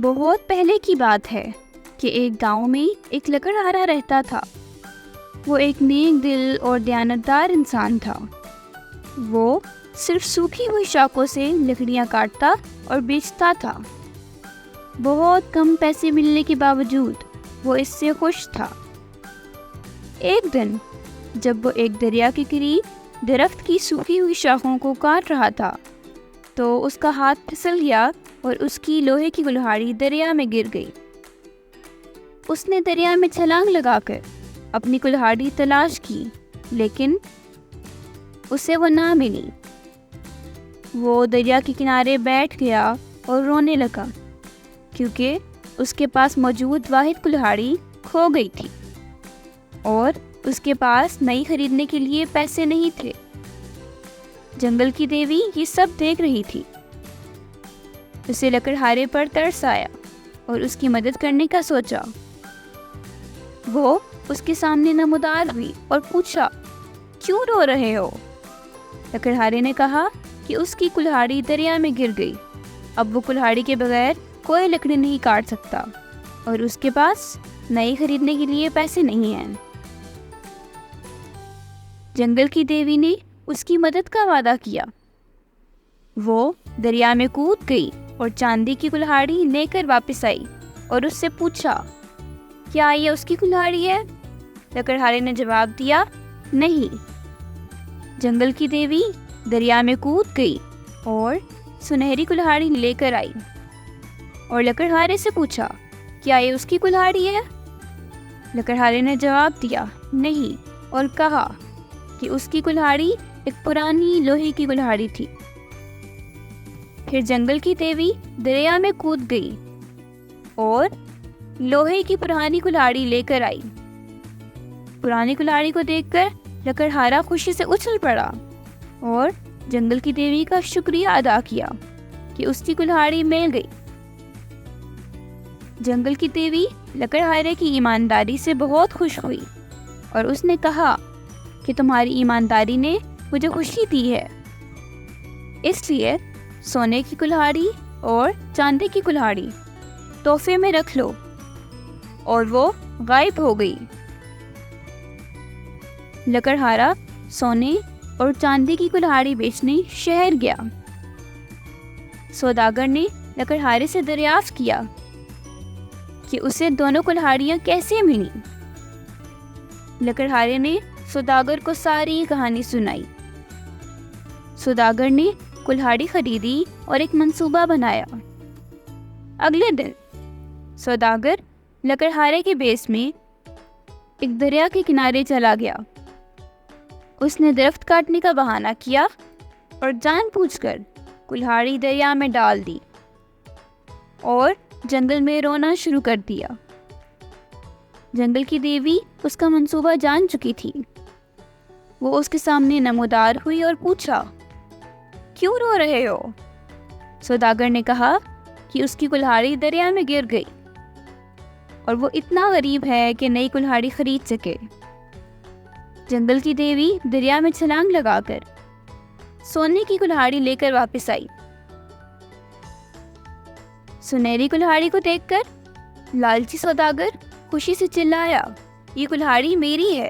بہت پہلے کی بات ہے کہ ایک گاؤں میں ایک لکڑہارا رہتا تھا۔ وہ ایک نیک دل اور دیانتدار انسان تھا۔ وہ صرف سوکھی ہوئی شاخوں سے لکڑیاں کاٹتا اور بیچتا تھا۔ بہت کم پیسے ملنے کے باوجود وہ اس سے خوش تھا۔ ایک دن جب وہ ایک دریا کے قریب درخت کی سوکھی ہوئی شاخوں کو کاٹ رہا تھا تو اس کا ہاتھ پھسل گیا اور اس کی لوہے کی کلہاڑی دریا میں گر گئی۔ اس نے دریا میں چھلانگ لگا کر اپنی کلہاڑی تلاش کی، لیکن اسے وہ نہ ملی۔ وہ دریا کے کنارے بیٹھ گیا اور رونے لگا، کیونکہ اس کے پاس موجود واحد کلہاڑی کھو گئی تھی اور اس کے پاس نئی خریدنے کے لیے پیسے نہیں تھے۔ جنگل کی دیوی یہ سب دیکھ رہی تھی۔ اسے لکڑہارے پر ترس آیا اور اس کی مدد کرنے کا سوچا۔ وہ اس کے سامنے نمودار ہوئی اور پوچھا، کیوں رو رہے ہو؟ لکڑہارے نے کہا کہ اس کی کلہاڑی دریا میں گر گئی۔ اب وہ کلہاڑی کے بغیر کوئی لکڑی نہیں کاٹ سکتا اور اس کے پاس نئی خریدنے کے لیے پیسے نہیں ہیں۔ جنگل کی دیوی نے اس کی مدد کا وعدہ کیا۔ وہ دریا میں کود گئی اور چاندی کی کلہاڑی لے کر واپس آئی اور اس سے پوچھا، کیا یہ اس کی کلہاڑی ہے؟ لکڑہارے نے جواب دیا، نہیں۔ جنگل کی دیوی دریا میں کود گئی اور سنہری کلہاڑی لے کر آئی اور لکڑہارے سے پوچھا، کیا یہ اس کی کلہاڑی ہے؟ لکڑہارے نے جواب دیا، نہیں، اور کہا کہ اس کی کلہاڑی ایک پرانی لوہے کی کلہاڑی تھی۔ پھر جنگل کی دیوی دریا میں کود گئی اور لوہے کی پرانی کلہاڑی لے کر آئی۔ پرانی کلہاڑی کو دیکھ کر لکڑہارا خوشی سے اچھل پڑا اور جنگل کی دیوی کا شکریہ ادا کیا کہ اس کی کلہاڑی مل گئی۔ جنگل کی دیوی لکڑہارے کی ایمانداری سے بہت خوش ہوئی اور اس نے کہا کہ تمہاری ایمانداری نے مجھے خوشی دی ہے، اس لیے سونے کی کلہاڑی اور چاندی کی کلہاڑی تحفے میں رکھ لو۔ اور وہ غائب ہو گئی۔ لکڑہارا سونے اور چاندی کی کلہاڑی بیچنے شہر گیا۔ سوداگر نے لکڑہارے سے دریافت کیا کہ اسے دونوں کلہاڑیاں کیسے ملیں۔ لکڑہارے نے سوداگر کو ساری کہانی سنائی۔ سوداگر نے کلہاڑی خریدی اور ایک منصوبہ بنایا۔ اگلے دن سوداگر لکڑہارے کے بیس میں ایک دریا کے کنارے چلا گیا۔ اس نے درخت کاٹنے کا بہانہ کیا اور جان بوجھ کر کلہاڑی دریا میں ڈال دی اور جنگل میں رونا شروع کر دیا۔ جنگل کی دیوی اس کا منصوبہ جان چکی تھی۔ وہ اس کے سامنے نمودار ہوئی اور پوچھا، کیوں رو رہے ہو؟ سوداگر نے کہا کہ اس کی کلہاڑی دریا میں گر گئی اور وہ اتنا غریب ہے کہ نئی کلہاڑی خرید سکے۔ جنگل کی دیوی دریا میں چھلانگ لگا کر سونے کی کلہاڑی لے کر واپس آئی۔ سنہری کلہاڑی کو دیکھ کر لالچی سوداگر خوشی سے چلایا، یہ کلہاڑی میری ہے۔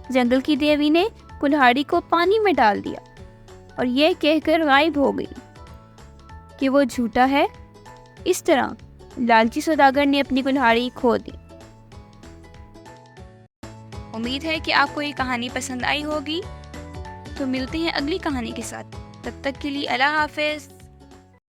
جنگل کی دیوی نے کلہاڑی کو پانی میں ڈال دیا اور یہ کہہ کر غائب ہو گئی کہ وہ جھوٹا ہے۔ اس طرح لالچی سوداگر نے اپنی کلہاڑی کھو دی۔ امید ہے کہ آپ کو یہ کہانی پسند آئی ہوگی۔ تو ملتے ہیں اگلی کہانی کے ساتھ، تب تک کے لیے اللہ حافظ۔